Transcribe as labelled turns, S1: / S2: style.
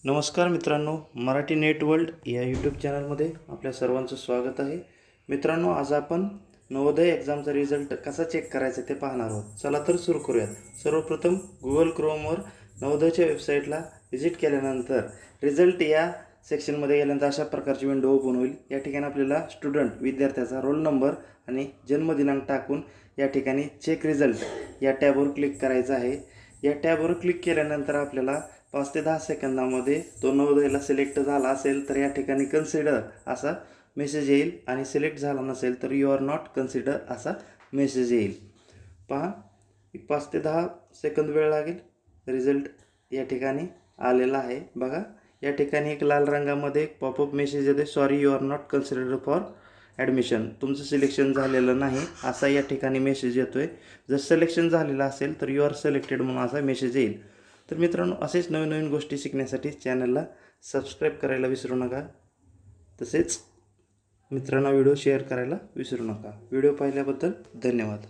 S1: नमस्कार मित्रांनो, Marathi net world या यूट्यूब चॅनलमध्ये आपल्या सर्वांचं स्वागत आहे. मित्रांनो, आज आपण नवोदय एक्झामचा रिझल्ट कसा चेक करायचा ते पाहणार आहोत. चला तर सुरू करूयात. सर्वप्रथम गुगल क्रोमवर नवोदयच्या वेबसाईटला व्हिजिट केल्यानंतर रिझल्ट या सेक्शनमध्ये गेल्यानंतर अशा प्रकारची विंडो ओपन होईल. या ठिकाणी आपल्याला स्टुडंट विद्यार्थ्याचा रोल नंबर आणि जन्मदिनांक टाकून या ठिकाणी चेक रिझल्ट या टॅबवर क्लिक करायचं आहे. या टॅबवर क्लिक केल्यानंतर आपल्याला 5 ते 10 सेकंदामध्ये तो नवोदयला सिलेक्ट झाला असेल तर या ठिकाणी कन्सिडर असा मेसेज येईल आणि सिलेक्ट झाला नसेल तर यू आर नॉट कन्सिडर असा मेसेज येईल. पहा, 5 ते 10 सेकंद वेळ लागेल. रिझल्ट या ठिकाणी आलेला आहे. बघा, या ठिकाणी एक लाल रंगामध्ये एक पॉपअप मेसेज येते, sorry you are not considered for admission. तुमचं सिलेक्शन झालेलं नाही असा या ठिकाणी मेसेज येतो आहे. जर सिलेक्शन झालेलं असेल तर यू आर सिलेक्टेड म्हणून असा मेसेज येईल. तर मित्रांनो, असेच नवीन नवीन गोष्टी शिकण्यासाठी चॅनलला सबस्क्राईब करायला विसरू नका. तसेच मित्रांना व्हिडिओ शेअर करायला विसरू नका. व्हिडिओ पाहिल्याबद्दल धन्यवाद.